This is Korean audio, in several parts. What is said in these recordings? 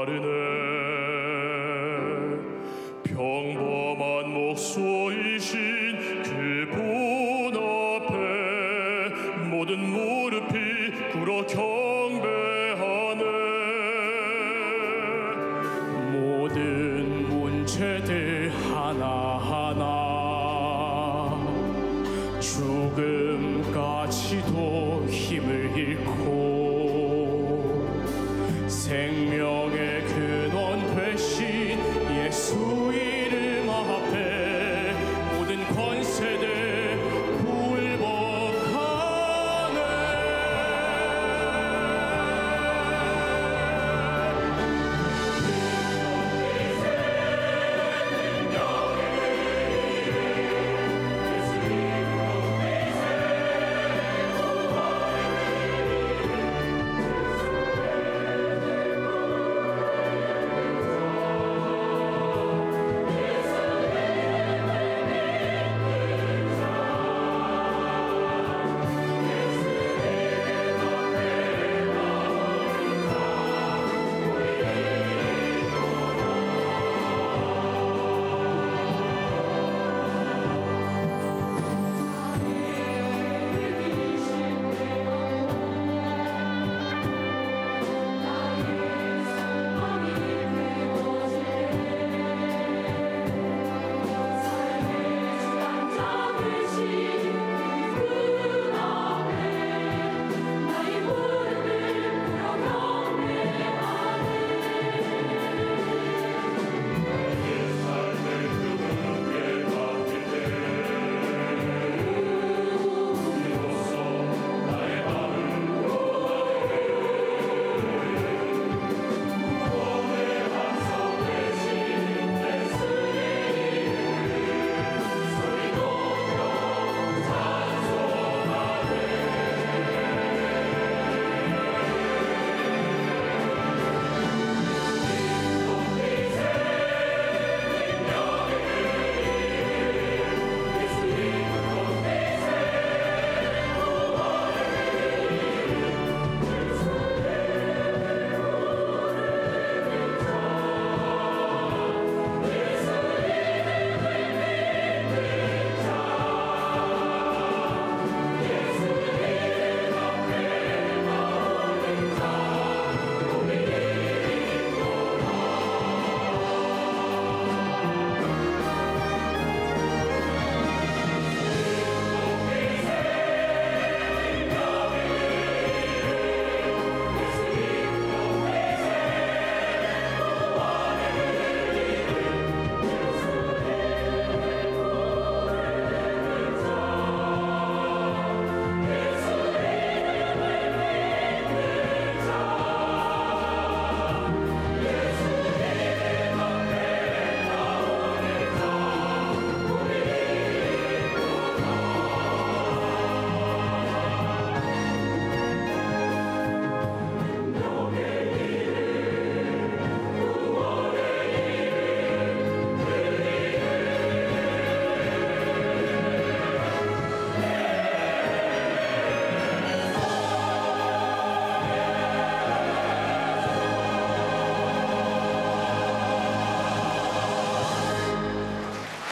바르네. 평범한 목소이신 그분 앞에 모든 무릎이 꿇어 경배하네. 모든 문제들 하나하나 죽음까지도 힘을 잃고 생명의 근원 되신 예수 이름 앞에 모든 권세들 굴복하네.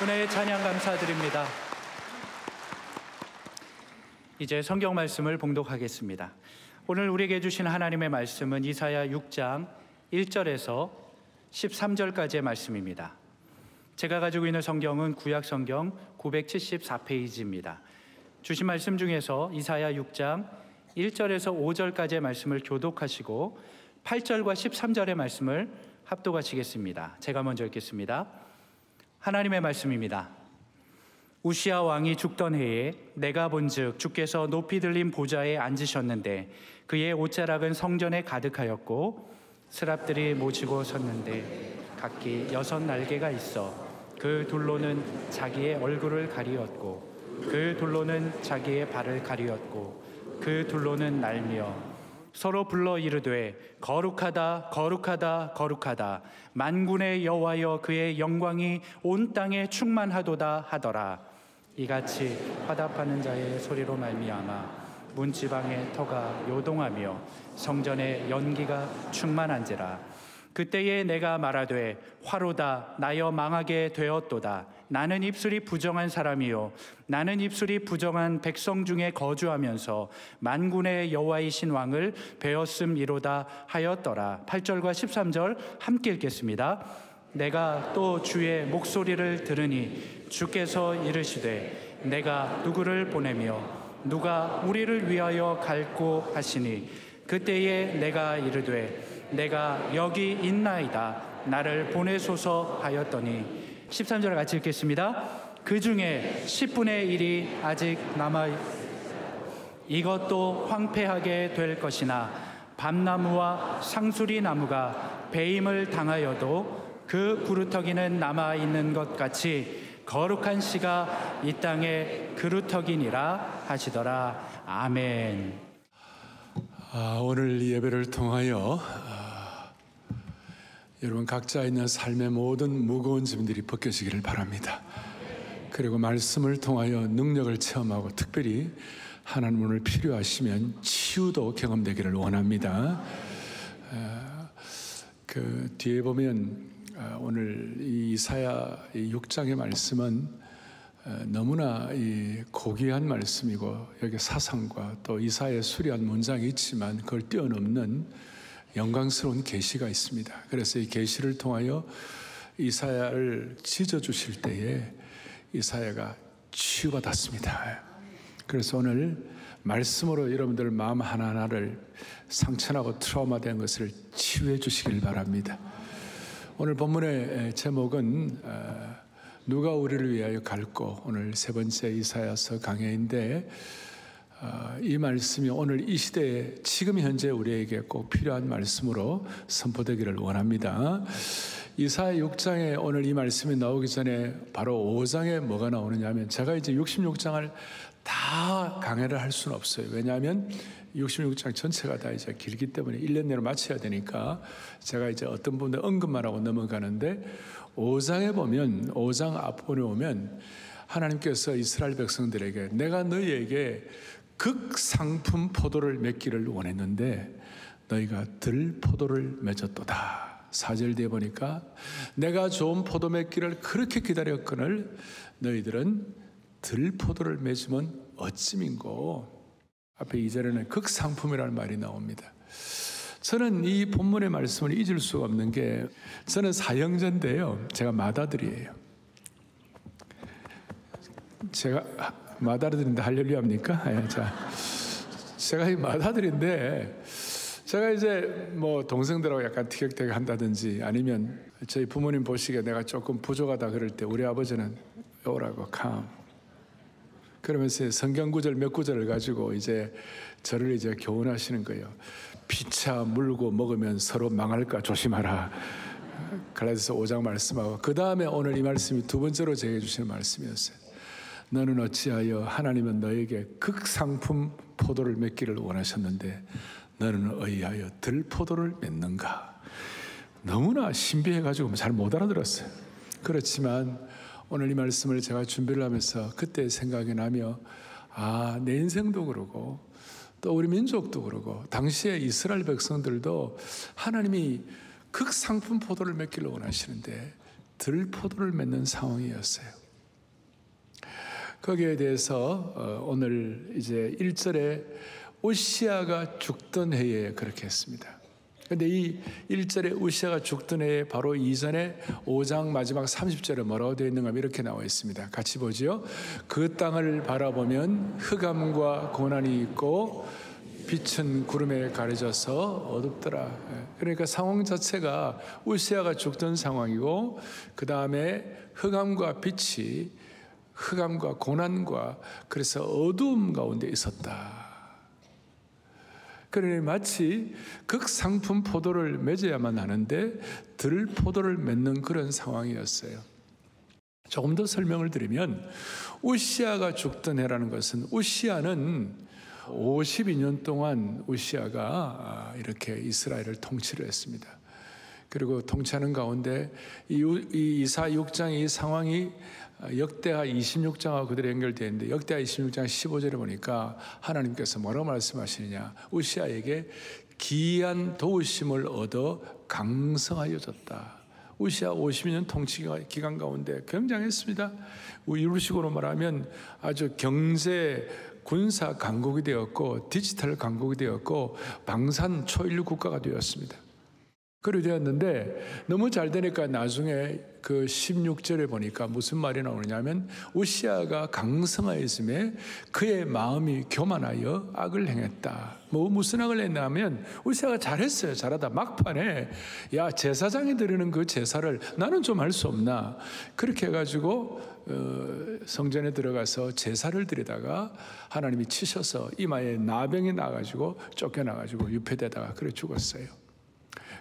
은혜의 찬양 감사드립니다. 이제 성경 말씀을 봉독하겠습니다. 오늘 우리에게 주신 하나님의 말씀은 이사야 6장 1절에서 13절까지의 말씀입니다. 제가 가지고 있는 성경은 구약 성경 974페이지입니다. 주신 말씀 중에서 이사야 6장 1절에서 5절까지의 말씀을 교독하시고 8절과 13절의 말씀을 합독하시겠습니다. 제가 먼저 읽겠습니다. 하나님의 말씀입니다. 우시야 왕이 죽던 해에 내가 본즉 주께서 높이 들린 보좌에 앉으셨는데 그의 옷자락은 성전에 가득하였고 스랍들이 모시고 섰는데 각기 6 날개가 있어 그 둘로는 자기의 얼굴을 가리었고 그 둘로는 자기의 발을 가리었고 그 둘로는 날며 서로 불러 이르되 거룩하다 거룩하다 거룩하다 만군의 여호와여 그의 영광이 온 땅에 충만하도다 하더라. 이같이 화답하는 자의 소리로 말미암아 문지방의 터가 요동하며 성전의 연기가 충만한지라. 그때에 내가 말하되 화로다 나여 망하게 되었도다. 나는 입술이 부정한 사람이요 나는 입술이 부정한 백성 중에 거주하면서 만군의 여호와이신 왕을 배웠음이로다 하였더라. 8절과 13절 함께 읽겠습니다. 내가 또 주의 목소리를 들으니 주께서 이르시되 내가 누구를 보내며 누가 우리를 위하여 갈고 하시니 그때에 내가 이르되 내가 여기 있나이다 나를 보내소서 하였더니 13절 같이 읽겠습니다. 그 중에 10분의 1이 아직 남아 이것도 황폐하게 될 것이나 밤나무와 상수리 나무가 배임을 당하여도 그 구루터기는 남아 있는 것 같이 거룩한 씨가 이 땅에 그루터기니라 하시더라. 아멘. 오늘 예배를 통하여 여러분 각자 있는 삶의 모든 무거운 짐들이 벗겨지기를 바랍니다. 그리고 말씀을 통하여 능력을 체험하고 특별히 하나님 오늘 필요하시면 치유도 경험되기를 원합니다. 그 뒤에 보면 오늘 이 이사야 6장의 말씀은 너무나 이 고귀한 말씀이고 여기 사상과 또 이사야의 수려한 문장이 있지만 그걸 뛰어넘는 영광스러운 계시가 있습니다. 그래서 이 계시를 통하여 이사야를 찢어주실 때에 이사야가 치유받았습니다. 그래서 오늘 말씀으로 여러분들 마음 하나하나를 상처나고 트라우마된 것을 치유해 주시길 바랍니다. 오늘 본문의 제목은 누가 우리를 위하여 갈고, 오늘 세 번째 이사야서 강해인데 이 말씀이 오늘 이 시대에 지금 현재 우리에게 꼭 필요한 말씀으로 선포되기를 원합니다. 이사야 6장에 오늘 이 말씀이 나오기 전에 바로 5장에 뭐가 나오느냐 하면, 제가 이제 66장을 다 강해를 할 수는 없어요. 왜냐하면 66장 전체가 다 이제 길기 때문에 1년 내로 마쳐야 되니까 제가 이제 어떤 부분들 언급만 하고 넘어가는데, 5장에 보면, 5장 앞부분에 오면 하나님께서 이스라엘 백성들에게 내가 너희에게 극상품 포도를 맺기를 원했는데 너희가 들 포도를 맺었도다. 4절 뒤에 보니까 내가 좋은 포도 맺기를 그렇게 기다렸거늘 너희들은 들 포도를 맺으면 어찌민고. 앞에 2절에는 극상품이라는 말이 나옵니다. 저는 이 본문의 말씀을 잊을 수가 없는 게, 저는 사형제인데요, 제가 맏아들이에요. 제가 맏아들인데 할렐루야 합니까? 제가 이 맏아들인데, 제가 이제 뭐 동생들하고 약간 티격태격 한다든지 아니면 저희 부모님 보시기에 내가 조금 부족하다 그럴 때 우리 아버지는 오라고 캄, 그러면서 성경 구절 몇 구절을 가지고 이제 저를 이제 교훈하시는 거예요. 피차 물고 먹으면 서로 망할까 조심하라. 갈라디아서 5장 말씀하고, 그 다음에 오늘 이 말씀이 두 번째로 제게 주시는 말씀이었어요. 너는 어찌하여 하나님은 너에게 극상품 포도를 맺기를 원하셨는데 너는 어이하여 들포도를 맺는가. 너무나 신비해가지고 잘 못 알아들었어요. 그렇지만 오늘 이 말씀을 제가 준비를 하면서 그때 생각이 나며, 내 인생도 그러고 또 우리 민족도 그러고 당시에 이스라엘 백성들도 하나님이 극상품 포도를 맺기를 원하시는데 들포도를 맺는 상황이었어요. 거기에 대해서 오늘 이제 1절에 우시아가 죽던 해에 그렇게 했습니다. 그런데 이 1절에 우시아가 죽던 해에 바로 이전에 5장 마지막 30절에 뭐라고 되어 있는가 이렇게 나와 있습니다. 같이 보지요. 그 땅을 바라보면 흑암과 고난이 있고 빛은 구름에 가려져서 어둡더라. 그러니까 상황 자체가 우시아가 죽던 상황이고, 그 다음에 흑암과 빛이, 흑암과 고난과, 그래서 어두움 가운데 있었다. 그러니 마치 극상품 포도를 맺어야만 하는데 들 포도를 맺는 그런 상황이었어요. 조금 더 설명을 드리면, 우시아가 죽던 해라는 것은, 우시아는 52년 동안 우시아가 이렇게 이스라엘을 통치를 했습니다. 그리고 통치하는 가운데 이 이사 6장의 이 상황이 역대하 26장하고 그대로 연결되어 있는데, 역대하 26장 15절에 보니까 하나님께서 뭐라고 말씀하시느냐, 우시아에게 기이한 도우심을 얻어 강성하여졌다. 우시아 50년 통치 기간 가운데 굉장했습니다. 이루식으로 말하면 아주 경제 군사 강국이 되었고 디지털 강국이 되었고 방산 초일류 국가가 되었습니다. 그렇게 되었는데 너무 잘 되니까 나중에 그 16절에 보니까 무슨 말이 나오느냐면 우시아가 강성하였음에 그의 마음이 교만하여 악을 행했다. 무슨 악을 했냐면 우시아가 잘했어요. 잘하다 막판에 야 제사장이 드리는 그 제사를 나는 좀 할 수 없나. 그렇게 해가지고 성전에 들어가서 제사를 드리다가 하나님이 치셔서 이마에 나병이 나가지고 쫓겨나가지고 유폐되다가 그래 죽었어요.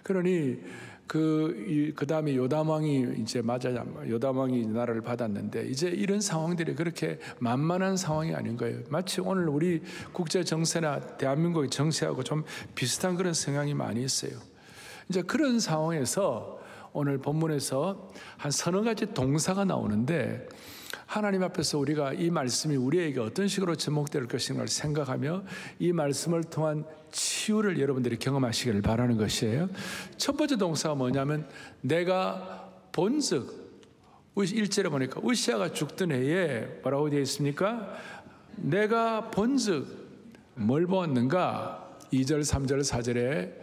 그러니 그 다음에 요담 왕이 이제 요담 왕이 나라를 받았는데 이제 이런 상황들이 그렇게 만만한 상황이 아닌 거예요. 마치 오늘 우리 국제 정세나 대한민국의 정세하고 좀 비슷한 그런 성향이 많이 있어요. 이제 그런 상황에서 오늘 본문에서 한 서너 가지 동사가 나오는데 하나님 앞에서 우리가 이 말씀이 우리에게 어떤 식으로 접목될 것인가를 생각하며 이 말씀을 통한 치유를 여러분들이 경험하시기를 바라는 것이에요. 첫 번째 동사가 뭐냐면 내가 본즉 1절에 보니까 우시아가 죽던 해에 뭐라고 되어 있습니까? 내가 본즉 뭘 보았는가? 2절, 3절, 4절에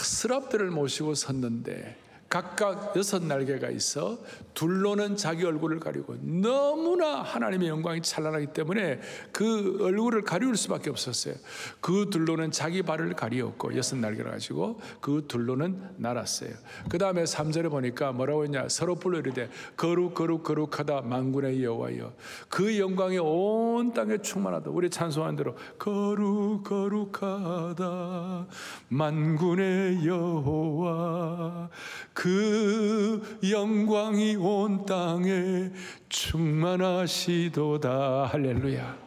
스랍들을 모시고 섰는데 각각 6날개가 있어 둘로는 자기 얼굴을 가리고 너무나 하나님의 영광이 찬란하기 때문에 그 얼굴을 가리울 수밖에 없었어요. 그 둘로는 자기 발을 가리었고 6날개를 가지고 그 둘로는 날았어요. 그 다음에 3절에 보니까 뭐라고 했냐? 서로 불러 이르되 거룩 거룩 거룩하다 만군의 여호와여. 그 영광이 온 땅에 충만하다. 우리 찬송한 대로 거룩 거룩하다 만군의 여호와. 그 영광이 온 땅에 충만하시도다. 할렐루야.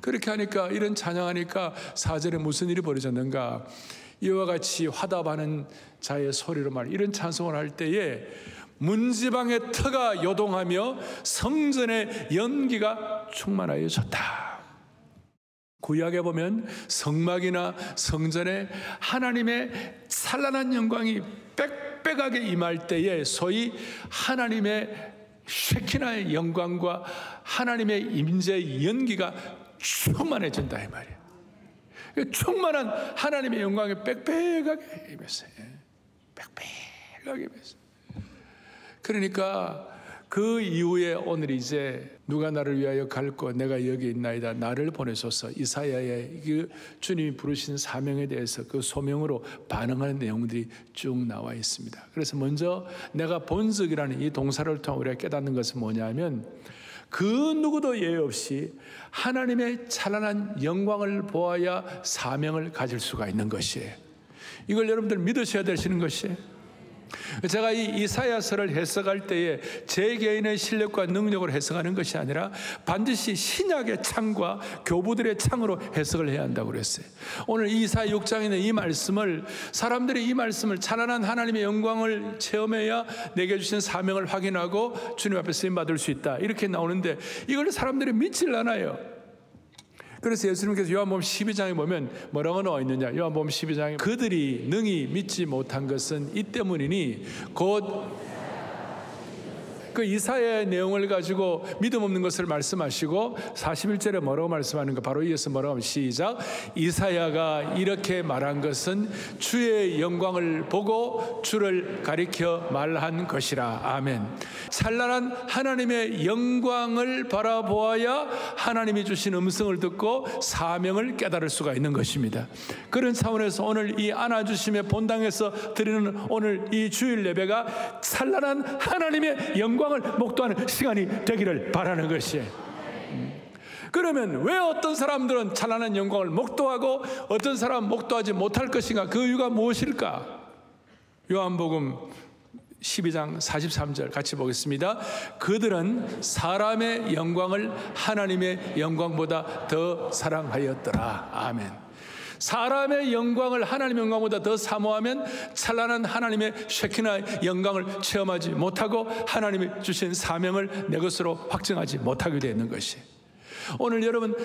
그렇게 하니까 이런 찬양하니까 4절에 무슨 일이 벌어졌는가? 이와 같이 화답하는 자의 소리로 말 이런 찬송을 할 때에 문지방의 터가 요동하며 성전의 연기가 충만하여졌다. 구약에 보면 성막이나 성전에 하나님의 찬란한 영광이 빽빽하게 임할 때에 소위 하나님의 쉐키나의 영광과 하나님의 임재의 연기가 충만해진다 이 말이에요. 충만한 하나님의 영광이 빽빽하게 임했어요. 빽빽하게 임했어요. 그러니까 그 이후에 오늘 이제 누가 나를 위하여 갈고 내가 여기 있나이다 나를 보내소서. 이사야의 그 주님이 부르신 사명에 대해서 그 소명으로 반응하는 내용들이 쭉 나와 있습니다. 그래서 먼저 내가 본적이라는 이 동사를 통해 우리가 깨닫는 것은 뭐냐면 그 누구도 예외 없이 하나님의 찬란한 영광을 보아야 사명을 가질 수가 있는 것이에요. 이걸 여러분들 믿으셔야 되시는 것이에요. 제가 이 이사야서를 해석할 때에 제 개인의 실력과 능력으로 해석하는 것이 아니라 반드시 신약의 창과 교부들의 창으로 해석을 해야 한다고 그랬어요. 오늘 이사야 6장에 있는 이 말씀을 사람들이 이 말씀을 찬란한 하나님의 영광을 체험해야 내게 주신 사명을 확인하고 주님 앞에 쓰임받을 수 있다 이렇게 나오는데 이걸 사람들이 믿질 않아요. 그래서 예수님께서 요한복음 12장에 보면 뭐라고 나와 있느냐? 요한복음 12장에 그들이 능히 믿지 못한 것은 이 때문이니 곧 그 이사야의 내용을 가지고 믿음 없는 것을 말씀하시고 41절에 뭐라고 말씀하는가? 바로 이어서 뭐라고 하면 시작. 이사야가 이렇게 말한 것은 주의 영광을 보고 주를 가리켜 말한 것이라. 아멘. 찬란한 하나님의 영광을 바라보아야 하나님이 주신 음성을 듣고 사명을 깨달을 수가 있는 것입니다. 그런 차원에서 오늘 이 안아주심의 본당에서 드리는 오늘 이 주일 예배가 찬란한 하나님의 영광을 목도하는 시간이 되기를 바라는 것이에요. 그러면 왜 어떤 사람들은 찬란한 영광을 목도하고 어떤 사람은 목도하지 못할 것인가? 그 이유가 무엇일까? 요한복음 12장 43절 같이 보겠습니다. 그들은 사람의 영광을 하나님의 영광보다 더 사랑하였더라. 아멘. 사람의 영광을 하나님의 영광보다 더 사모하면 찬란한 하나님의 쉐키나 영광을 체험하지 못하고 하나님이 주신 사명을 내 것으로 확증하지 못하게 되는 것이. 오늘 여러분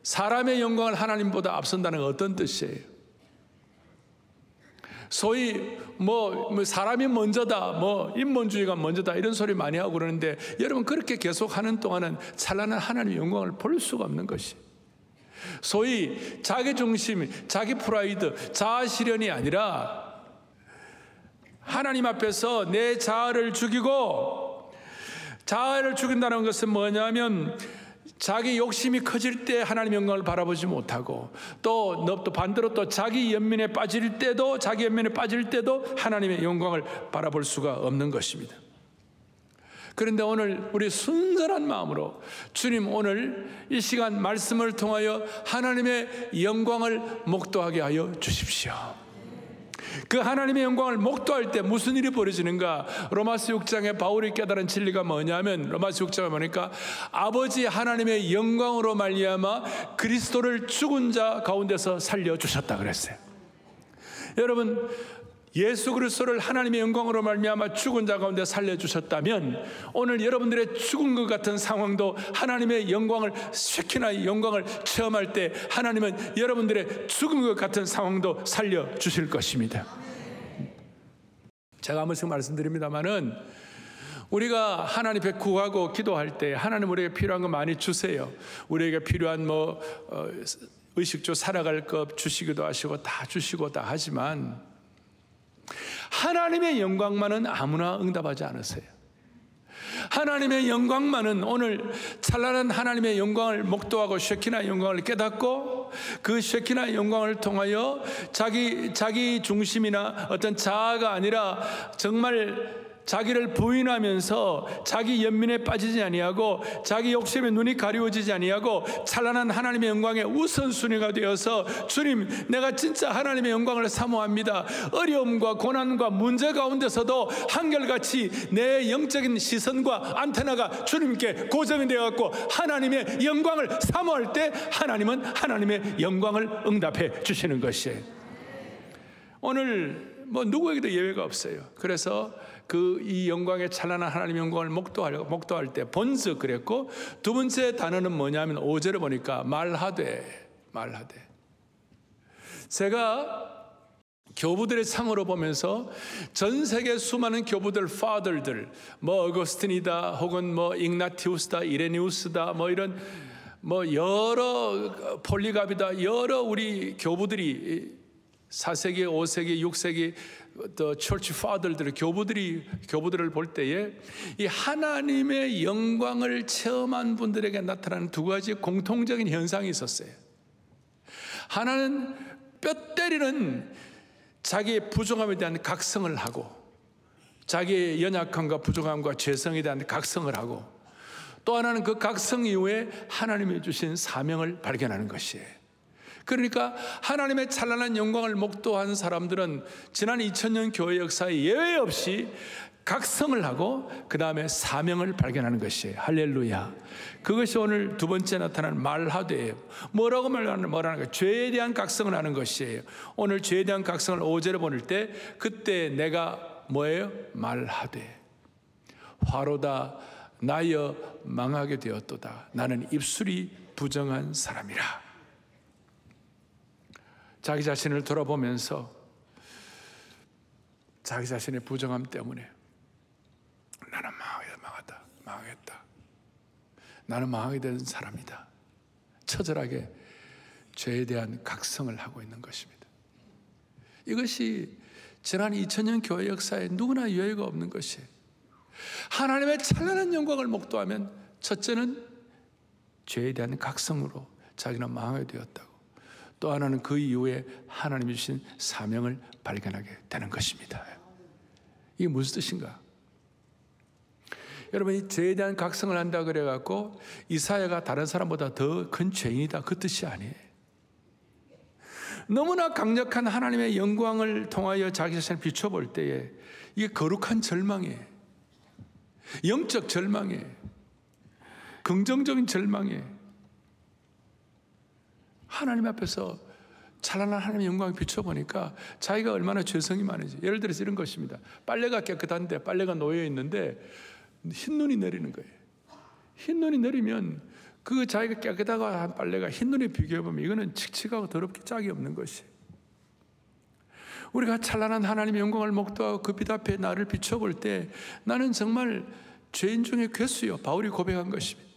사람의 영광을 하나님보다 앞선다는 건 어떤 뜻이에요? 소위 뭐 사람이 먼저다, 뭐 인본주의가 먼저다 이런 소리 많이 하고 그러는데 여러분 그렇게 계속 하는 동안은 찬란한 하나님의 영광을 볼 수가 없는 것이, 소위 자기 중심, 자기 프라이드, 자아 실현이 아니라 하나님 앞에서 내 자아를 죽이고, 자아를 죽인다는 것은 뭐냐면 자기 욕심이 커질 때 하나님의 영광을 바라보지 못하고, 또 반대로 또 자기 연민에 빠질 때도 하나님의 영광을 바라볼 수가 없는 것입니다. 그런데 오늘 우리 순전한 마음으로 주님, 오늘 이 시간 말씀을 통하여 하나님의 영광을 목도하게 하여 주십시오. 그 하나님의 영광을 목도할 때 무슨 일이 벌어지는가? 로마서 6장에 바울이 깨달은 진리가 뭐냐면, 로마서 6장에 보니까 아버지 하나님의 영광으로 말미암아 그리스도를 죽은 자 가운데서 살려주셨다 그랬어요. 여러분, 예수 그리스도를 하나님의 영광으로 말미암아 죽은 자 가운데 살려주셨다면 오늘 여러분들의 죽은 것 같은 상황도 하나님의 영광을, 쉐키나의 영광을 체험할 때 하나님은 여러분들의 죽은 것 같은 상황도 살려주실 것입니다. 제가 한 번씩 말씀드립니다마는 우리가 하나님 앞에 구하고 기도할 때 하나님 우리에게 필요한 거 많이 주세요. 우리에게 필요한 의식주 살아갈 것 주시기도 하시고 다 주시고 다 하지만 하나님의 영광만은 아무나 응답하지 않으세요. 하나님의 영광만은 오늘 찬란한 하나님의 영광을 목도하고 쉐키나의 영광을 깨닫고 그 쉐키나의 영광을 통하여 자기 중심이나 어떤 자아가 아니라 정말 자기를 부인하면서 자기 연민에 빠지지 아니하고 자기 욕심에 눈이 가리워지지 아니하고 찬란한 하나님의 영광의 우선순위가 되어서 주님, 내가 진짜 하나님의 영광을 사모합니다. 어려움과 고난과 문제 가운데서도 한결같이 내 영적인 시선과 안테나가 주님께 고정이 되어갖고 하나님의 영광을 사모할 때 하나님은 하나님의 영광을 응답해 주시는 것이에요. 오늘 누구에게도 예외가 없어요. 그래서 이 영광의 찬란한 하나님의 영광을 목도할 때 본즉 그랬고, 두 번째 단어는 뭐냐면 5절에 보니까 말하되. 제가 교부들의 창으로 보면서 전 세계 수많은 교부들, 파더들, 어거스틴이다 혹은 igna티우스다, 이레니우스다, 이런 여러 폴리갑이다, 여러 우리 교부들이 4세기, 5세기, 6세기 또 철치 파더들, 교부들을 볼 때에 이 하나님의 영광을 체험한 분들에게 나타나는 두 가지 공통적인 현상이 있었어요. 하나는 뼈 때리는 자기의 부족함에 대한 각성을 하고, 자기의 연약함과 부족함과 죄성에 대한 각성을 하고, 또 하나는 그 각성 이후에 하나님이 주신 사명을 발견하는 것이에요. 그러니까 하나님의 찬란한 영광을 목도한 사람들은 지난 2000년 교회 역사에 예외 없이 각성을 하고 그 다음에 사명을 발견하는 것이에요. 할렐루야. 그것이 오늘 두 번째 나타나는 말하되예요. 뭐라고 말하는 거예요? 죄에 대한 각성을 하는 것이에요. 오늘 죄에 대한 각성을 5절에 보낼 때 그때 내가 뭐예요? 말하되 화로다 나여 망하게 되었도다. 나는 입술이 부정한 사람이라. 자기 자신을 돌아보면서 자기 자신의 부정함 때문에 나는 망하겠다. 나는 망하게 된 사람이다. 처절하게 죄에 대한 각성을 하고 있는 것입니다. 이것이 지난 2000년 교회 역사에 누구나 예외가 없는 것이에요. 하나님의 찬란한 영광을 목도하면 첫째는 죄에 대한 각성으로 자기는 망하게 되었다고, 또 하나는 그 이후에 하나님이 주신 사명을 발견하게 되는 것입니다. 이게 무슨 뜻인가? 여러분, 이 죄에 대한 각성을 한다 그래갖고 이사야가 다른 사람보다 더 큰 죄인이다, 그 뜻이 아니에요. 너무나 강력한 하나님의 영광을 통하여 자기 자신을 비춰볼 때에 이게 거룩한 절망이에요. 영적 절망이에요. 긍정적인 절망이에요. 하나님 앞에서 찬란한 하나님의 영광을 비춰보니까 자기가 얼마나 죄성이 많은지. 예를 들어서 이런 것입니다. 빨래가 깨끗한데 빨래가 놓여 있는데 흰눈이 내리는 거예요. 흰눈이 내리면 그 자기가 깨끗하고 한 빨래가 흰눈에 비교해보면 이거는 칙칙하고 더럽게 짝이 없는 것이에요. 우리가 찬란한 하나님의 영광을 목도하고 그 빛 앞에 나를 비춰볼 때 나는 정말 죄인 중에 괴수요, 바울이 고백한 것입니다.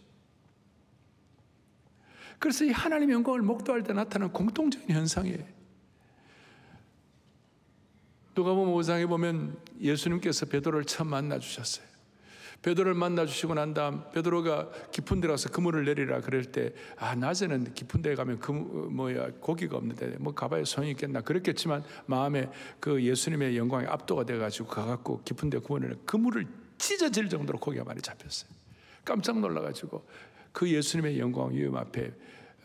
그래서 이 하나님의 영광을 목도할 때 나타나는 공통적인 현상이에요. 누가복음 5장에 보면 예수님께서 베드로를 처음 만나 주셨어요. 베드로를 만나 주시고 난 다음 베드로가 깊은 데 가서 그물을 내리라 그럴 때 낮에는 깊은 데 가면 고기가 없는데 가봐야 소용이 있겠나 그랬겠지만 마음에 그 예수님의 영광에 압도가 돼가지고 가갖고 깊은 데 그물을 찢어질 정도로 고기가 많이 잡혔어요. 깜짝 놀라가지고 그 예수님의 영광 위엄 앞에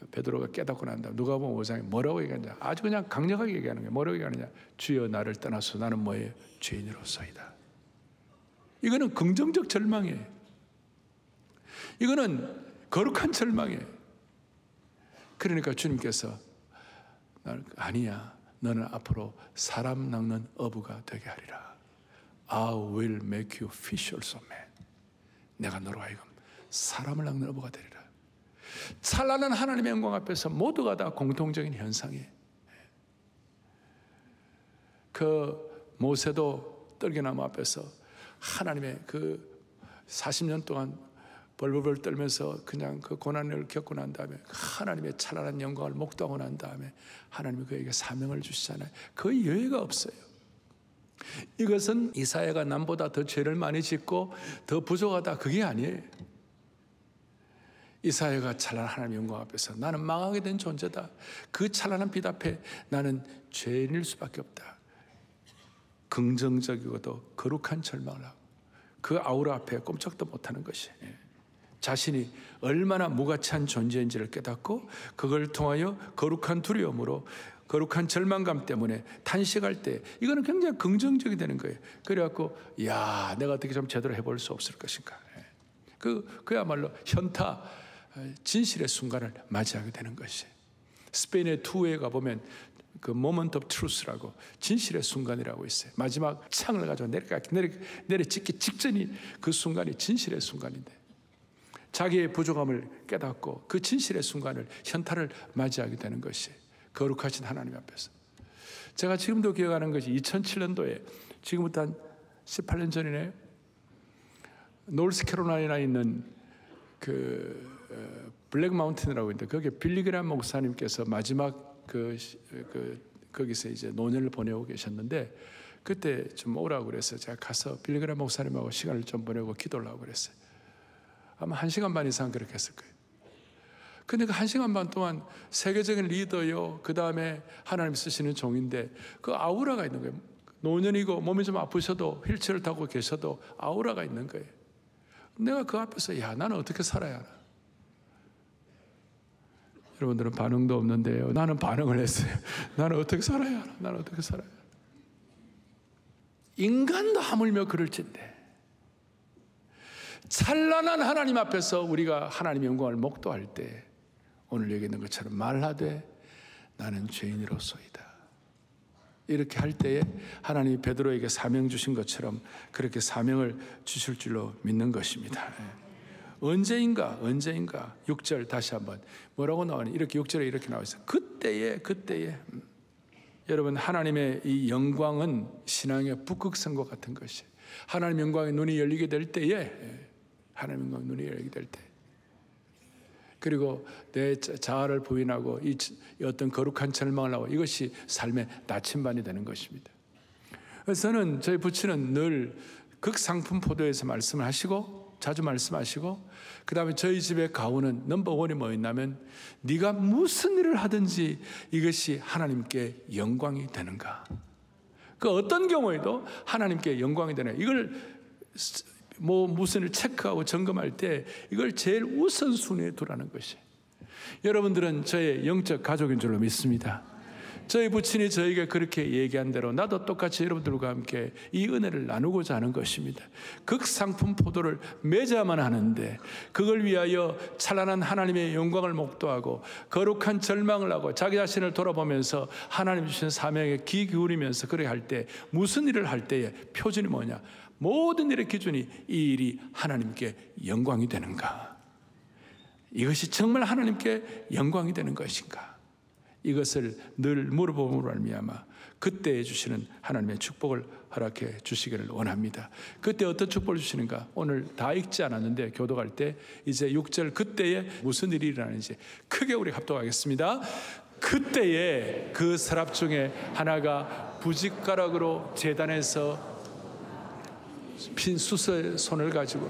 베드로가 깨닫고 난 다음 누가복음 5장에 뭐라고 얘기하냐, 아주 그냥 강력하게 얘기하는 거예요. 뭐라고 얘기하느냐, 주여 나를 떠나서 나는 뭐예요? 죄인으로서이다. 이거는 긍정적 절망이에요. 이거는 거룩한 절망이에요. 그러니까 주님께서 아니야, 너는 앞으로 사람 낚는 어부가 되게 하리라. I will make you fishers of men. 내가 너로 하여금 사람을 낚는 어부가 되리라. 찬란한 하나님의 영광 앞에서 모두가 다 공통적인 현상이에요. 그 모세도 떨기나무 앞에서 하나님의 그 40년 동안 벌벌 떨면서 그냥 그 고난을 겪고 난 다음에 하나님의 찬란한 영광을 목도하고 난 다음에 하나님이 그에게 사명을 주시잖아요. 그 여유가 없어요. 이것은 이사야가 남보다 더 죄를 많이 짓고 더 부족하다, 그게 아니에요. 이사야가 찬란한 하나님의 영광 앞에서 나는 망하게 된 존재다, 그 찬란한 빛 앞에 나는 죄인일 수밖에 없다, 긍정적이고도 거룩한 절망을 하고 그 아우라 앞에 꼼짝도 못하는 것이 자신이 얼마나 무가치한 존재인지를 깨닫고 그걸 통하여 거룩한 두려움으로, 거룩한 절망감 때문에 탄식할 때 이거는 굉장히 긍정적이 되는 거예요. 그래갖고 내가 어떻게 좀 제대로 해볼 수 없을 것인가, 그야말로 현타, 진실의 순간을 맞이하게 되는 것이. 스페인의 투어에 가보면 그 moment of truth라고, 진실의 순간이라고 있어요. 마지막 창을 가지고 내려찍기 직전이 그 순간이 진실의 순간인데, 자기의 부족함을 깨닫고 그 진실의 순간을, 현타를 맞이하게 되는 것이 거룩하신 하나님 앞에서. 제가 지금도 기억하는 것이 2007년도에, 지금부터 한 18년 전이네요, 노스캐롤라이나에 있는 그 블랙 마운틴이라고 있는데 거기에 빌리그람 목사님께서 마지막 거기서 이제 노년을 보내고 계셨는데, 그때 좀 오라고 그래서 제가 가서 빌리그람 목사님하고 시간을 좀 보내고 기도를 하고 그랬어요. 아마 1시간 반 이상 그렇게 했을 거예요. 근데 그 1시간 반 동안 세계적인 리더요, 그 다음에 하나님 쓰시는 종인데 그 아우라가 있는 거예요. 노년이고 몸이 좀 아프셔도 휠체어를 타고 계셔도 아우라가 있는 거예요. 내가 그 앞에서 나는 어떻게 살아야 하나? 여러분들은 반응도 없는데요, 나는 반응을 했어요. 나는 어떻게 살아야 하나? 나는 어떻게 살아야 하나? 인간도 하물며 그럴진데 찬란한 하나님 앞에서 우리가 하나님의 영광을 목도할 때 오늘 여기 있는 것처럼 말하되 나는 죄인으로소이다, 이렇게 할 때에 하나님이 베드로에게 사명 주신 것처럼 그렇게 사명을 주실 줄로 믿는 것입니다. 언제인가 6절 다시 한번 뭐라고 나오니, 이렇게 6절에 이렇게 나와 있어요. 그때에 여러분, 하나님의 이 영광은 신앙의 북극성과 같은 것이, 하나님 영광의 눈이 열리게 될 때에, 하나님 영광의 눈이 열리게 될 때, 그리고 내 자아를 부인하고 이 어떤 거룩한 절망을 하고, 이것이 삶의 나침반이 되는 것입니다. 그래서 저는 저희 부친은 늘 극상품 포도에서 말씀을 하시고, 자주 말씀하시고, 그 다음에 저희 집의 가훈은 넘버원이 뭐였냐면, 네가 무슨 일을 하든지 이것이 하나님께 영광이 되는가, 그 어떤 경우에도 하나님께 영광이 되는, 이걸 무슨 일 체크하고 점검할 때 이걸 제일 우선순위에 두라는 것이. 여러분들은 저의 영적 가족인 줄로 믿습니다. 저희 부친이 저에게 그렇게 얘기한 대로 나도 똑같이 여러분들과 함께 이 은혜를 나누고자 하는 것입니다. 극상품 포도를 맺어야만 하는데, 그걸 위하여 찬란한 하나님의 영광을 목도하고 거룩한 절망을 하고 자기 자신을 돌아보면서 하나님 주신 사명에 귀 기울이면서 그렇게 할 때, 무슨 일을 할 때의 표준이 뭐냐, 모든 일의 기준이 이 일이 하나님께 영광이 되는가, 이것이 정말 하나님께 영광이 되는 것인가, 이것을 늘 물어봄으로 말미암아 그때에 주시는 하나님의 축복을 허락해 주시기를 원합니다. 그때 어떤 축복을 주시는가? 오늘 다 읽지 않았는데 교도할 때 이제 6절 그때에 무슨 일이 일어나는지 크게 우리 합독하겠습니다. 그때에 그 서랍 중에 하나가 부짓가락으로 제단에서 핀 숯의 손을 가지고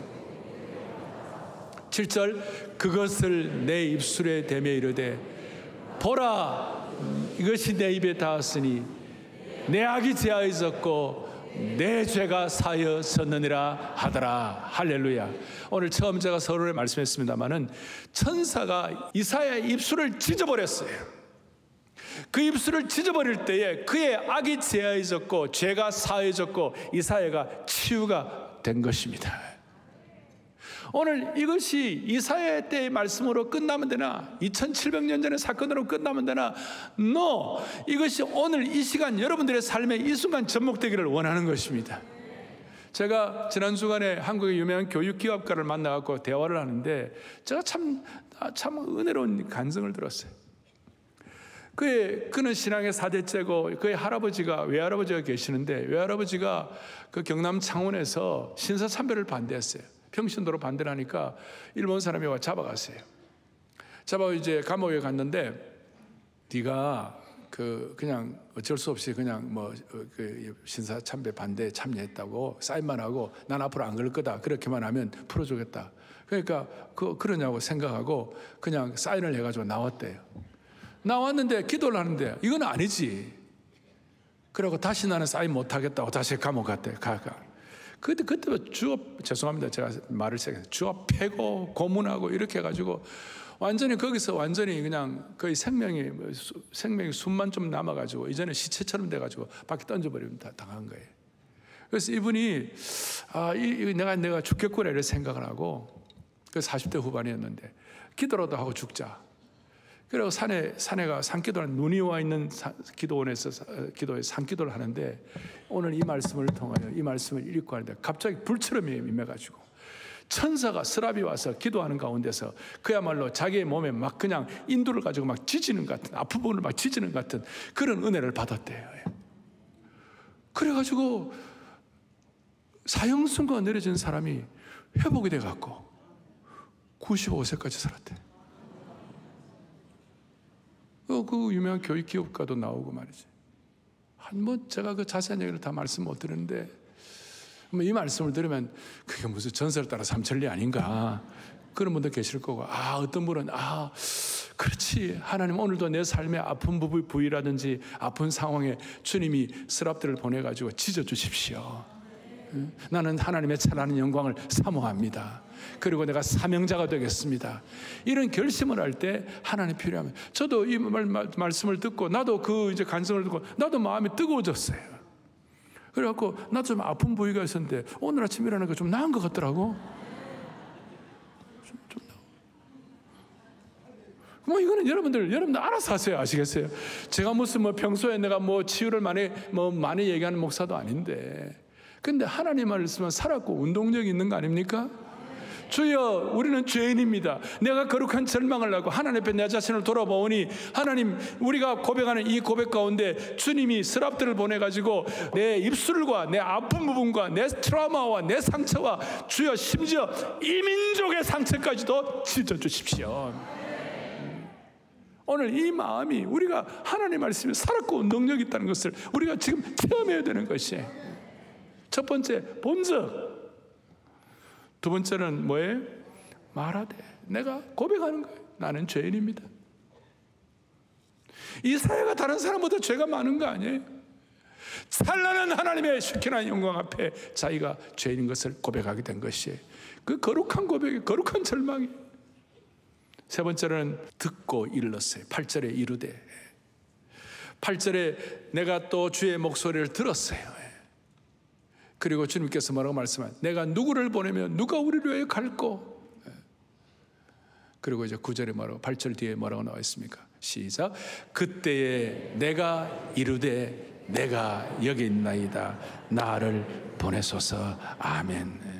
7절 그것을 내 입술에 대며 이르되 보라 이것이 내 입에 닿았으니 내 악이 제하여졌고 내 죄가 사여졌느니라 하더라. 할렐루야. 오늘 처음 제가 서론에 말씀했습니다마는 천사가 이사야의 입술을 찢어버렸어요. 그 입술을 찢어버릴 때에 그의 악이 제하여졌고 죄가 사해졌고 이사야가 치유가 된 것입니다. 오늘 이것이 이사야 때의 말씀으로 끝나면 되나 2700년 전의 사건으로 끝나면 되나 No! 이것이 오늘 이 시간 여러분들의 삶에 이 순간 접목되기를 원하는 것입니다. 제가 지난 주간에 한국의 유명한 교육기업가를 만나서 대화를 하는데 제가 참 은혜로운 간증을 들었어요. 그는 신앙의 4대째고 그의 외할아버지가 계시는데 외할아버지가 그 경남 창원에서 신사참배를 반대했어요. 평신도로 반대를 하니까 일본 사람이 와 잡아갔어요. 잡아 이제 감옥에 갔는데 네가 그냥 어쩔 수 없이 그냥 그 신사참배 반대에 참여했다고 사인만 하고 난 앞으로 안 그럴 거다 그렇게만 하면 풀어주겠다. 그러니까 그러냐고 생각하고 그냥 사인을 해가지고 나왔대요. 나왔는데 기도를 하는데 이건 아니지. 그러고 다시 나는 사인 못하겠다고 다시 감옥 갔대. 그때부터 죄송합니다. 제가 말을 주어 패고 고문하고 이렇게 해가지고 완전히 거기서 완전히 그냥 거의 생명이 숨만 좀 남아가지고 이제는 시체처럼 돼가지고 밖에 던져버리면 다 당한 거예요. 그래서 이분이 내가 죽겠구나 이런 생각을 하고 그 40대 후반이었는데 기도라도 하고 죽자. 그리고 산에가 산기도는 눈이 와 있는 기도원에서 기도에 산기도를 하는데 오늘 이 말씀을 통하여 이 말씀을 읽고 하는데 갑자기 불처럼 임해가지고 천사가 스랍이 와서 기도하는 가운데서 그야말로 자기의 몸에 막 그냥 인두를 가지고 막 찢는 것 같은 아픈 부분을 막 찢는 것 같은 그런 은혜를 받았대요. 그래가지고 사형선고가 내려진 사람이 회복이 돼갖고 95세까지 살았대. 그 유명한 교육 기업가도 나오고 말이지. 제가 그 자세한 얘기를 다 말씀 못 드리는데, 이 말씀을 들으면 그게 무슨 전설을 따라 삼천리 아닌가. 그런 분도 계실 거고, 어떤 분은, 그렇지. 하나님 오늘도 내 삶의 아픈 부위라든지 아픈 상황에 주님이 스랍들을 보내가지고 찢어주십시오. 나는 하나님의 찬란한 영광을 사모합니다. 그리고 내가 사명자가 되겠습니다. 이런 결심을 할 때 하나님 필요하면 저도 이 말씀을 듣고 나도 그 이제 간증을 듣고 나도 마음이 뜨거워졌어요. 그래갖고 나도 좀 아픈 부위가 있었는데 오늘 아침 일어나니까 좀 나은 것 같더라고. 이거는 여러분들 알아서 하세요. 아시겠어요? 제가 무슨 평소에 내가 치유를 많이 얘기하는 목사도 아닌데. 근데 하나님 말씀은 살았고 운동력이 있는 거 아닙니까? 주여 우리는 죄인입니다. 내가 거룩한 절망을 하고 하나님 앞에 내 자신을 돌아보니 하나님 우리가 고백하는 이 고백 가운데 주님이 스랍들을 보내가지고 내 입술과 내 아픈 부분과 내 트라우마와 내 상처와 주여 심지어 이민족의 상처까지도 찢어주십시오. 오늘 이 마음이 우리가 하나님 말씀에 살았고 운동력이 있다는 것을 우리가 지금 체험해야 되는 것이에요. 첫 번째 본적. 두 번째는 뭐예요? 말하되 내가 고백하는 거예요. 나는 죄인입니다. 이사야가 다른 사람보다 죄가 많은 거 아니에요? 찬란한 하나님의 슈키나 영광 앞에 자기가 죄인인 것을 고백하게 된 것이에요. 그 거룩한 고백이 거룩한 절망이. 세 번째는 듣고 일렀어요. 8절에 이르되 8절에 내가 또 주의 목소리를 들었어요. 그리고 주님께서 뭐라고 말씀하세요? 내가 누구를 보내면 누가 우리를 위해 갈꼬? 그리고 이제 9절에 뭐라고 8절 뒤에 뭐라고 나와 있습니까? 시작. 그때에 내가 이르되 내가 여기 있나이다. 나를 보내소서. 아멘.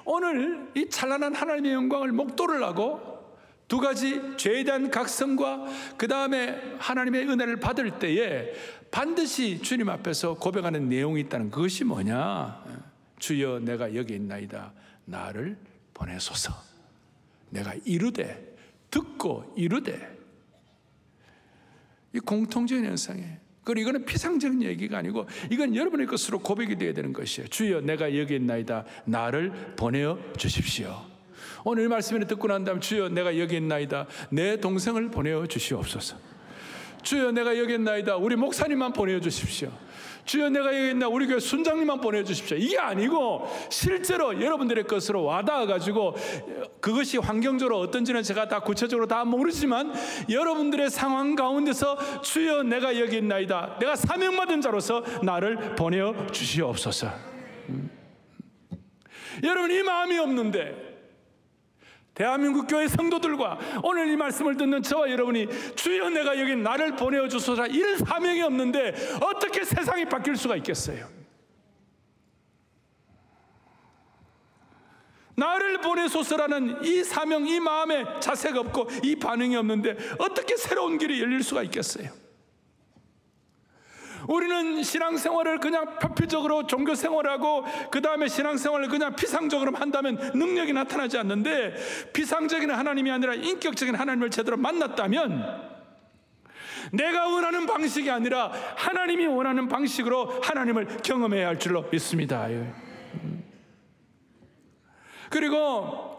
오늘 이 찬란한 하나님의 영광을 목도를 하고 두 가지 죄에 대한 각성과 그 다음에 하나님의 은혜를 받을 때에 반드시 주님 앞에서 고백하는 내용이 있다는 그것이 뭐냐? 주여 내가 여기 있나이다. 나를 보내소서. 내가 이르되, 듣고 이르되. 이 공통적인 현상이에요. 그리고 이거는 피상적인 얘기가 아니고 이건 여러분의 것으로 고백이 되어야 되는 것이에요. 주여 내가 여기 있나이다. 나를 보내어 주십시오. 오늘 이 말씀을 듣고 난 다음 주여 내가 여기 있나이다. 내 동생을 보내어 주시옵소서. 주여 내가 여기 있나이다. 우리 목사님만 보내어 주십시오. 주여 내가 여기 있나 우리 교회 순장님만 보내주십시오. 이게 아니고 실제로 여러분들의 것으로 와닿아가지고 그것이 환경적으로 어떤지는 제가 다 구체적으로 다 모르지만 여러분들의 상황 가운데서 주여 내가 여기 있나이다. 내가 사명받은 자로서 나를 보내어 주시옵소서. 여러분 이 마음이 없는데 대한민국 교회 성도들과 오늘 이 말씀을 듣는 저와 여러분이 주여 내가 여기 나를 보내어 주소서 이런 사명이 없는데 어떻게 세상이 바뀔 수가 있겠어요? 나를 보내소서라는 이 사명, 이 마음에 자세가 없고 이 반응이 없는데 어떻게 새로운 길이 열릴 수가 있겠어요? 우리는 신앙생활을 그냥 표피적으로 종교생활하고 그 다음에 신앙생활을 그냥 피상적으로 한다면 능력이 나타나지 않는데 피상적인 하나님이 아니라 인격적인 하나님을 제대로 만났다면 내가 원하는 방식이 아니라 하나님이 원하는 방식으로 하나님을 경험해야 할 줄로 믿습니다. 그리고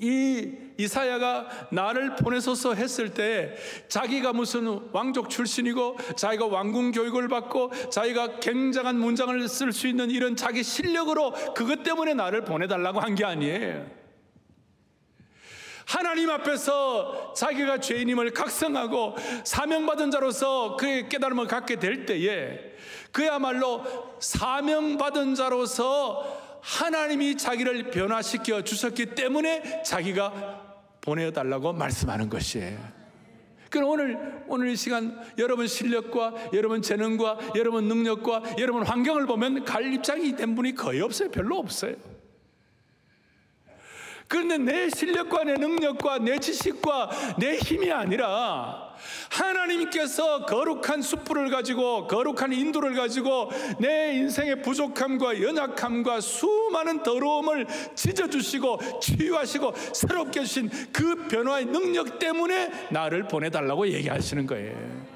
이 이사야가 나를 보내소서 했을 때 자기가 무슨 왕족 출신이고 자기가 왕궁 교육을 받고 자기가 굉장한 문장을 쓸 수 있는 이런 자기 실력으로 그것 때문에 나를 보내달라고 한 게 아니에요. 하나님 앞에서 자기가 죄인임을 각성하고 사명받은 자로서 그의 깨달음을 갖게 될 때에 그야말로 사명받은 자로서 하나님이 자기를 변화시켜 주셨기 때문에 자기가 보내달라고 말씀하는 것이에요. 그럼 오늘 이 시간 여러분 실력과 여러분 재능과 여러분 능력과 여러분 환경을 보면 갈 입장이 된 분이 거의 없어요. 별로 없어요. 그런데 내 실력과 내 능력과 내 지식과 내 힘이 아니라 하나님께서 거룩한 숯불을 가지고 거룩한 인도를 가지고 내 인생의 부족함과 연약함과 수많은 더러움을 찢어주시고 치유하시고 새롭게 주신 그 변화의 능력 때문에 나를 보내달라고 얘기하시는 거예요.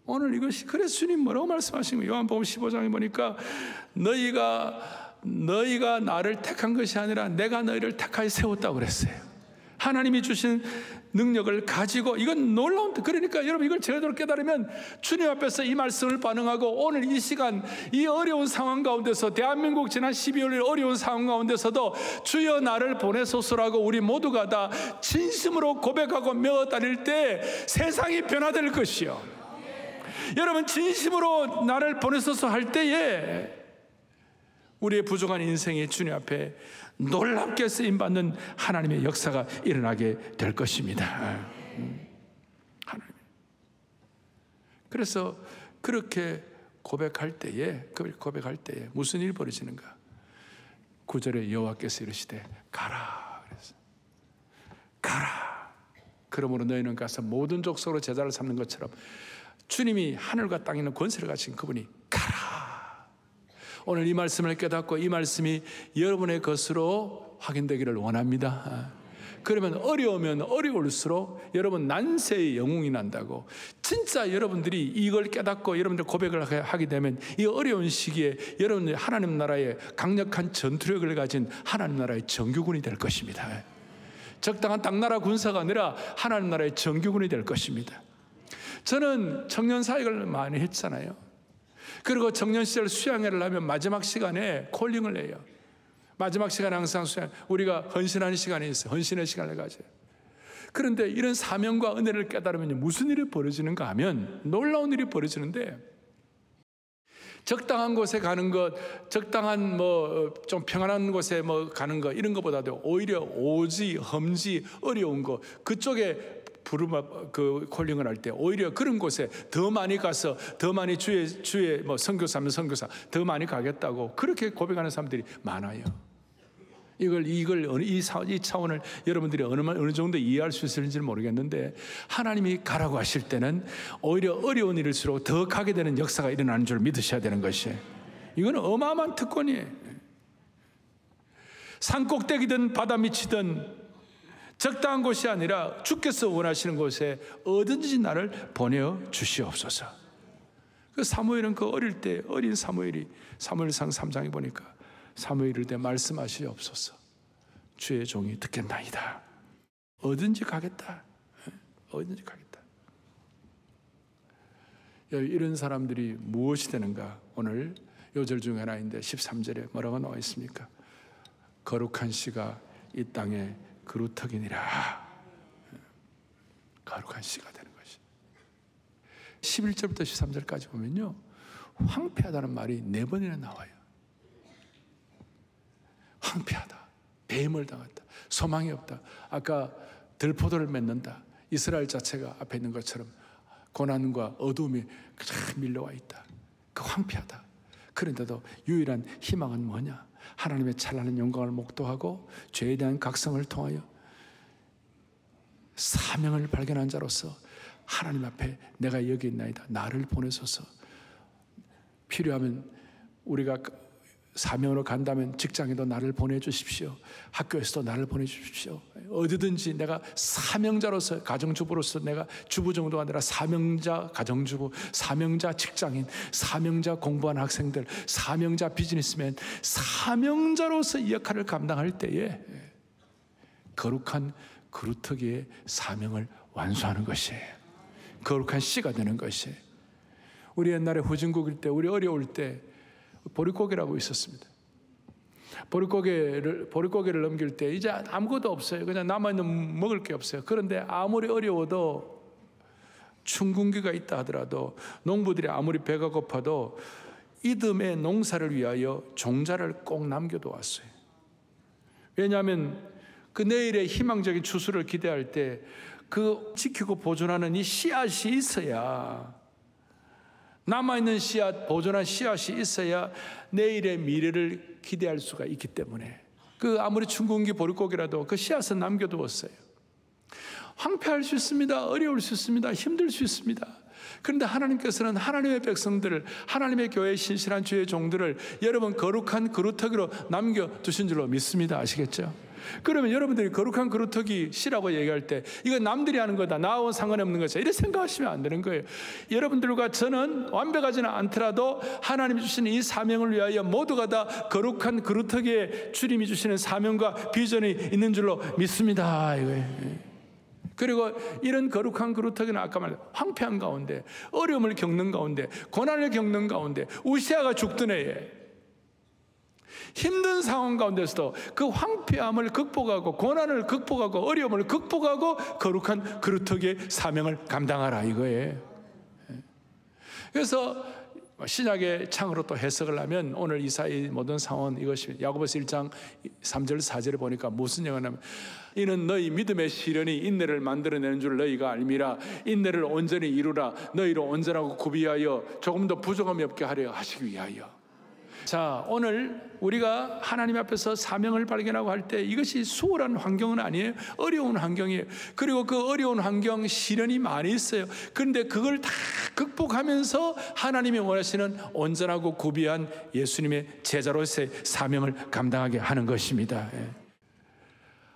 오늘 이것이 그래서 주님 뭐라고 말씀하신 거예요? 요한복음 15장에 보니까 너희가 나를 택한 것이 아니라 내가 너희를 택하여 세웠다고 그랬어요. 하나님이 주신 능력을 가지고 이건 놀라운. 그러니까 여러분 이걸 제대로 깨달으면 주님 앞에서 이 말씀을 반응하고 오늘 이 시간 이 어려운 상황 가운데서 대한민국 지난 12월 어려운 상황 가운데서도 주여 나를 보내소서라고 우리 모두가 다 진심으로 고백하고 메어 다닐 때 세상이 변화될 것이요. 여러분 진심으로 나를 보내소서 할 때에 우리의 부족한 인생이 주님 앞에 놀랍게 쓰임받는 하나님의 역사가 일어나게 될 것입니다. 하나님. 그래서 그렇게 고백할 때에 무슨 일이 벌어지는가? 9절에 여호와께서 이르시되 가라 그랬어요. 가라. 그러므로 너희는 가서 모든 족속으로 제자를 삼는 것처럼 주님이 하늘과 땅에 있는 권세를 가진 그분이 가라. 오늘 이 말씀을 깨닫고 이 말씀이 여러분의 것으로 확인되기를 원합니다. 그러면 어려우면 어려울수록 여러분 난세의 영웅이 난다고. 진짜 여러분들이 이걸 깨닫고 여러분들 고백을 하게 되면 이 어려운 시기에 여러분들이 하나님 나라의 강력한 전투력을 가진 하나님 나라의 정규군이 될 것입니다. 적당한 당나라 군사가 아니라 하나님 나라의 정규군이 될 것입니다. 저는 청년 사역을 많이 했잖아요. 그리고 청년 시절 수양회를 하면 마지막 시간에 콜링을 해요. 마지막 시간에 항상 우리가 헌신하는 시간이 있어요. 헌신의 시간을 가져요. 그런데 이런 사명과 은혜를 깨달으면 무슨 일이 벌어지는가 하면 놀라운 일이 벌어지는데 적당한 곳에 가는 것, 적당한 좀 평안한 곳에 가는 것 이런 것보다도 오히려 오지, 험지, 어려운 것 그쪽에 그 콜링을 할 때 오히려 그런 곳에 더 많이 가서 더 많이 주의 선교사면 선교사 더 많이 가겠다고 그렇게 고백하는 사람들이 많아요. 이 차원을 여러분들이 어느 정도 이해할 수 있을지는 모르겠는데, 하나님이 가라고 하실 때는 오히려 어려운 일일수록 더 가게 되는 역사가 일어나는 줄 믿으셔야 되는 것이에요. 이건 어마어마한 특권이에요. 산꼭대기든 바다 밑이든 적당한 곳이 아니라 주께서 원하시는 곳에 어딘지 나를 보내어 주시옵소서. 그 사무엘은 그 어릴 때 어린 사무엘이 사무엘상 3장에 보니까 사무엘 이를 때 말씀하시옵소서. 주의 종이 듣겠나이다. 어딘지 가겠다. 어딘지 가겠다. 이런 사람들이 무엇이 되는가? 오늘 요절 중 하나인데 13절에 뭐라고 나와 있습니까? 거룩한 씨가 이 땅에 그루터기니라. 거룩한 씨가 되는 것이. 11절부터 13절까지 보면요, 황폐하다는 말이 4번이나 나와요. 황폐하다, 배임을 당했다, 소망이 없다. 아까 들포도를 맺는다. 이스라엘 자체가 앞에 있는 것처럼 고난과 어두움이 밀려와 있다. 그 황폐하다. 그런데도 유일한 희망은 뭐냐? 하나님의 찬란한 영광을 목도하고 죄에 대한 각성을 통하여 사명을 발견한 자로서 하나님 앞에 내가 여기 있나이다. 나를 보내소서. 필요하면 우리가 사명으로 간다면 직장에도 나를 보내주십시오. 학교에서도 나를 보내주십시오. 어디든지 내가 사명자로서, 가정주부로서 내가 주부 정도가 아니라 사명자 가정주부, 사명자 직장인, 사명자 공부하는 학생들, 사명자 비즈니스맨, 사명자로서 이 역할을 감당할 때에 거룩한 그루터기의 사명을 완수하는 것이에요. 거룩한 씨가 되는 것이에요. 우리 옛날에 후진국일 때, 우리 어려울 때 보릿고개라고 있었습니다. 보릿고개를 넘길 때 이제 아무것도 없어요. 그냥 남아있는 먹을 게 없어요. 그런데 아무리 어려워도, 춘궁기가 있다 하더라도, 농부들이 아무리 배가 고파도 이듬해 농사를 위하여 종자를 꼭 남겨두었어요. 왜냐하면 그 내일의 희망적인 추수를 기대할 때 그 지키고 보존하는 이 씨앗이 있어야, 남아있는 씨앗, 보존한 씨앗이 있어야 내일의 미래를 기대할 수가 있기 때문에 그 아무리 춘궁기 보릿고개라도 그 씨앗은 남겨두었어요. 황폐할 수 있습니다. 어려울 수 있습니다. 힘들 수 있습니다. 그런데 하나님께서는 하나님의 백성들을, 하나님의 교회의 신실한 주의 종들을 여러분 거룩한 그루터기로 남겨두신 줄로 믿습니다. 아시겠죠? 그러면 여러분들이 거룩한 그루터기 씨라고 얘기할 때 이건 남들이 하는 거다, 나하고는 상관없는 것이다, 이렇게 생각하시면 안 되는 거예요. 여러분들과 저는 완벽하지는 않더라도 하나님이 주시는 이 사명을 위하여 모두가 다 거룩한 그루터기에 주님이 주시는 사명과 비전이 있는 줄로 믿습니다. 이거예요. 그리고 이런 거룩한 그루터기는 아까 말한 황폐한 가운데, 어려움을 겪는 가운데, 고난을 겪는 가운데, 우시아가 죽던 해에 힘든 상황 가운데서도 그 황폐함을 극복하고 고난을 극복하고 어려움을 극복하고 거룩한 그루터기의 사명을 감당하라 이거예요. 그래서 신약의 창으로 또 해석을 하면 오늘 이사의 모든 상황은 이것이 야고보서 1장 3절 4절에 보니까 무슨 영어냐면, 이는 너희 믿음의 시련이 인내를 만들어내는 줄 너희가 알미라. 인내를 온전히 이루라. 너희로 온전하고 구비하여 조금 더 부족함이 없게 하려 하시기 위하여. 자, 오늘 우리가 하나님 앞에서 사명을 발견하고 할 때 이것이 수월한 환경은 아니에요. 어려운 환경이에요. 그리고 그 어려운 환경, 시련이 많이 있어요. 그런데 그걸 다 극복하면서 하나님이 원하시는 온전하고 구비한 예수님의 제자로서의 사명을 감당하게 하는 것입니다.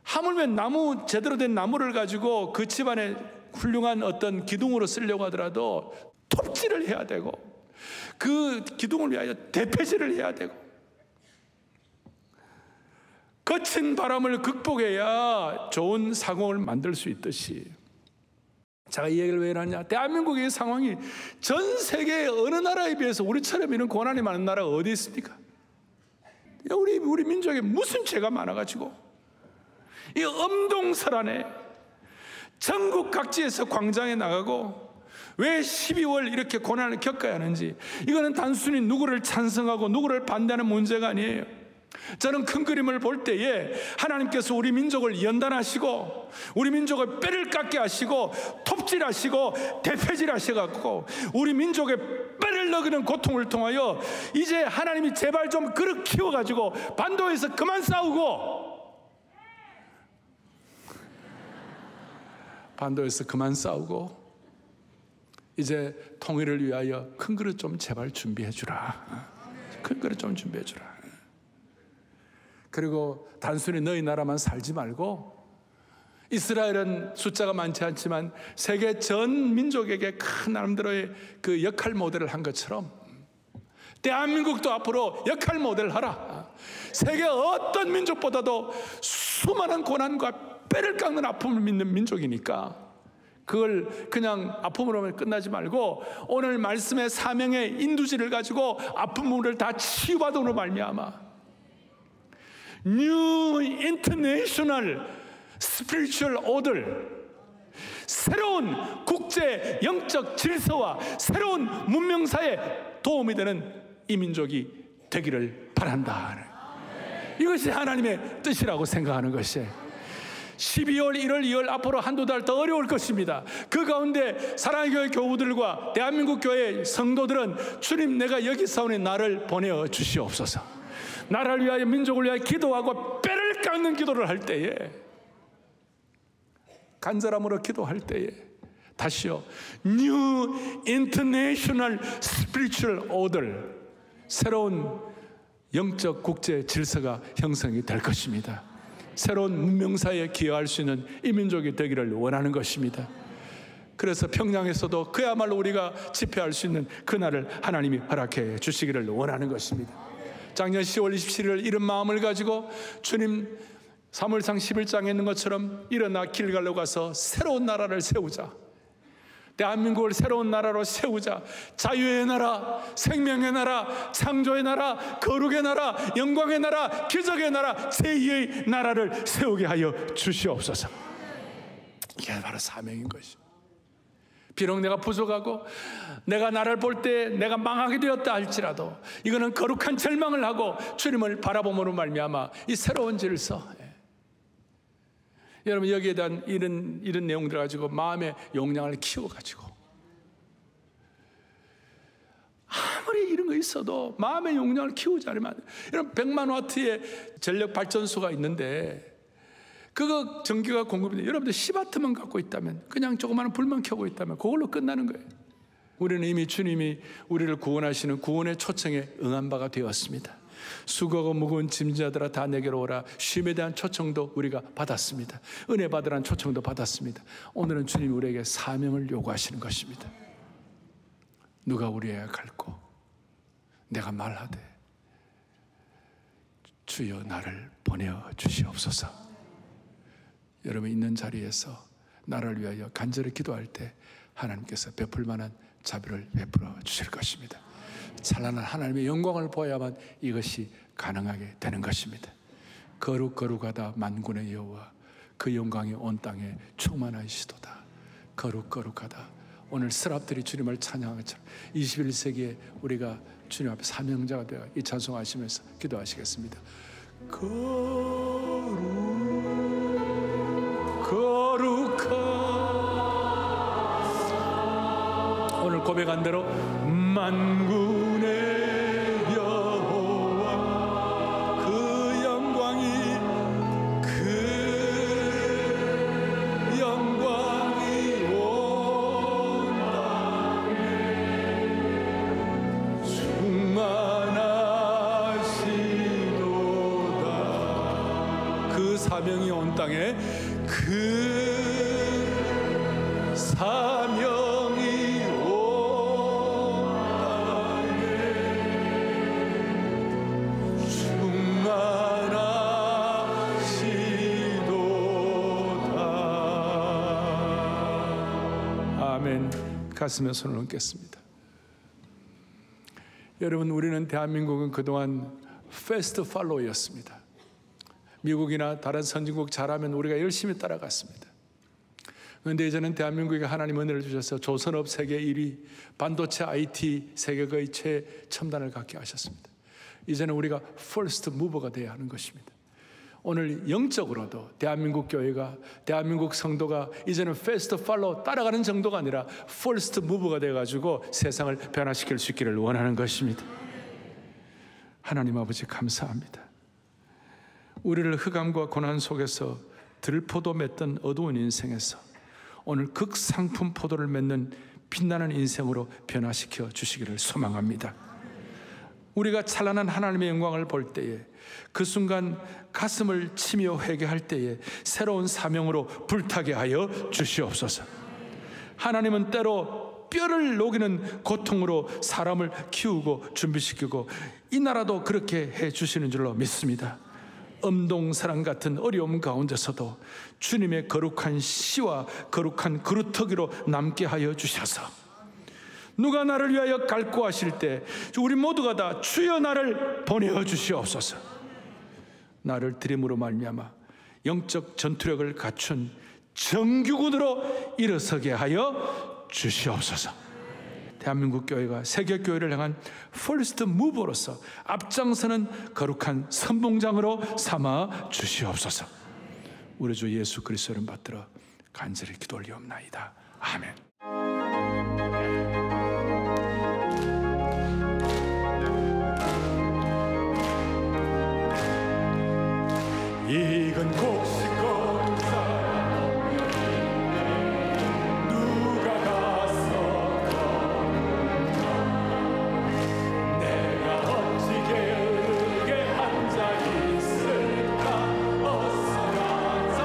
하물며 제대로 된 나무를 가지고 그 집안에 훌륭한 어떤 기둥으로 쓰려고 하더라도 톱질을 해야 되고, 그 기둥을 위하여 대패질을 해야 되고, 거친 바람을 극복해야 좋은 상황을 만들 수 있듯이, 제가 이 얘기를 왜 하냐, 대한민국의 상황이 전 세계 어느 나라에 비해서 우리처럼 이런 고난이 많은 나라가 어디 있습니까? 우리 민족에 무슨 죄가 많아가지고 이 엄동설안에 전국 각지에서 광장에 나가고 왜 12월 이렇게 고난을 겪어야 하는지, 이거는 단순히 누구를 찬성하고 누구를 반대하는 문제가 아니에요. 저는 큰 그림을 볼 때에 하나님께서 우리 민족을 연단하시고 우리 민족을 뼈를 깎게 하시고 톱질하시고 대패질하셔갖고 우리 민족의 뼈를 너그는 고통을 통하여 이제 하나님이 제발 좀 그릇 키워가지고 반도에서 그만 싸우고 반도에서 그만 싸우고 이제 통일을 위하여 큰 그릇 좀 제발 준비해 주라. 큰 그릇 좀 준비해 주라. 그리고 단순히 너희 나라만 살지 말고 이스라엘은 숫자가 많지 않지만 세계 전 민족에게 큰 나름대로의 그 역할 모델을 한 것처럼 대한민국도 앞으로 역할 모델을 하라. 세계 어떤 민족보다도 수많은 고난과 뼈를 깎는 아픔을 믿는 민족이니까 그걸 그냥 아픔으로만 끝나지 말고 오늘 말씀의 사명의 인두지를 가지고 아픔을 다 치유받음으로 말미암아 New International Spiritual Order, 새로운 국제 영적 질서와 새로운 문명사에 도움이 되는 이 민족이 되기를 바란다. 이것이 하나님의 뜻이라고 생각하는 것이에요. 12월, 1월, 2월 앞으로 한두 달 더 어려울 것입니다. 그 가운데 사랑의 교회 교우들과 대한민국 교회 성도들은 주님, 내가 여기 싸우니 나를 보내어 주시옵소서. 나라를 위하여 민족을 위하여 기도하고 뼈를 깎는 기도를 할 때에, 간절함으로 기도할 때에 다시요, New International Spiritual Order, 새로운 영적 국제 질서가 형성이 될 것입니다. 새로운 문명사에 기여할 수 있는 이 민족이 되기를 원하는 것입니다. 그래서 평양에서도 그야말로 우리가 집회할 수 있는 그날을 하나님이 허락해 주시기를 원하는 것입니다. 작년 10월 27일 이런 마음을 가지고 주님, 사무엘상 11장에 있는 것처럼 일어나 길갈로 가서 새로운 나라를 세우자. 대한민국을 새로운 나라로 세우자. 자유의 나라, 생명의 나라, 창조의 나라, 거룩의 나라, 영광의 나라, 기적의 나라, 제2의 나라를 세우게 하여 주시옵소서. 이게 바로 사명인 것입니다. 비록 내가 부족하고 내가 나를 볼 때 내가 망하게 되었다 할지라도 이거는 거룩한 절망을 하고 주님을 바라봄으로 말미암아 이 새로운 질서, 여러분 여기에 대한 이런 내용들을 가지고 마음의 용량을 키워가지고 아무리 이런 거 있어도 마음의 용량을 키우지 않으면, 여러분 100만 와트의 전력 발전소가 있는데 그거 전기가 공급인데 여러분들 10와트만 갖고 있다면, 그냥 조그마한 불만 켜고 있다면 그걸로 끝나는 거예요. 우리는 이미 주님이 우리를 구원하시는 구원의 초청에 응한 바가 되었습니다. 수고하고 무거운 짐자들아 다 내게로 오라. 쉼에 대한 초청도 우리가 받았습니다. 은혜 받으라는 초청도 받았습니다. 오늘은 주님이 우리에게 사명을 요구하시는 것입니다. 누가 우리에게 갈고 내가 말하되 주여 나를 보내어 주시옵소서. 여러분 있는 자리에서 나를 위하여 간절히 기도할 때 하나님께서 베풀 만한 자비를 베풀어 주실 것입니다. 찬란한 하나님의 영광을 보아야만 이것이 가능하게 되는 것입니다. 거룩거룩하다 만군의 여호와, 그 영광이 온 땅에 충만하시도다. 거룩거룩하다. 오늘 스랍들이 주님을 찬양한 것처럼 21세기에 우리가 주님 앞에 사명자가 되어 이 찬송하시면서 기도하시겠습니다. 거룩한, 오늘 고백한 대로 만군의 여호와, 그 영광이 온 땅에 충만하시도다. 그 사명이 온 땅에, 그 사명이 온 땅에 충만하시도다. 아멘. 가슴에 손을 얹겠습니다. 여러분, 우리는 대한민국은 그동안 패스트 팔로우였습니다. 미국이나 다른 선진국 잘하면 우리가 열심히 따라갔습니다. 그런데 이제는 대한민국에 하나님 은혜를 주셔서 조선업 세계 1위, 반도체 IT 세계 거의 최첨단을 갖게 하셨습니다. 이제는 우리가 퍼스트 무버가 되어야 하는 것입니다. 오늘 영적으로도 대한민국 교회가, 대한민국 성도가 이제는 패스트 팔로우 따라가는 정도가 아니라 퍼스트 무버가 되어가지고 세상을 변화시킬 수 있기를 원하는 것입니다. 하나님 아버지 감사합니다. 우리를 흑암과 고난 속에서 들포도 맺던 어두운 인생에서 오늘 극상품 포도를 맺는 빛나는 인생으로 변화시켜 주시기를 소망합니다. 우리가 찬란한 하나님의 영광을 볼 때에 그 순간 가슴을 치며 회개할 때에 새로운 사명으로 불타게 하여 주시옵소서. 하나님은 때로 뼈를 녹이는 고통으로 사람을 키우고 준비시키고 이 나라도 그렇게 해 주시는 줄로 믿습니다. 엄동사랑 같은 어려움 가운데서도 주님의 거룩한 씨와 거룩한 그루터기로 남게 하여 주셔서 누가 나를 위하여 갈구하실 때 우리 모두가 다 주여 나를 보내어 주시옵소서. 나를 드림으로 말미암아 영적 전투력을 갖춘 정규군으로 일어서게 하여 주시옵소서. 대한민국 교회가 세계 교회를 향한 퍼스트 무버로서 앞장서는 거룩한 선봉장으로 삼아 주시옵소서. 우리 주 예수 그리스도를 받들어 간절히 기도 올리옵나이다. 아멘. 이건 곡식건 누가 가서 내가 어찌 게으르게 앉아 있을까. 어서 가자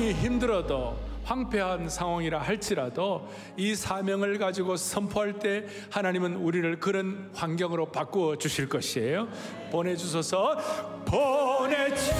어떻게 힘들어도 황폐한 상황이라 할지라도 이 사명을 가지고 선포할 때 하나님은 우리를 그런 환경으로 바꾸어 주실 것이에요. 보내주소서. 보내주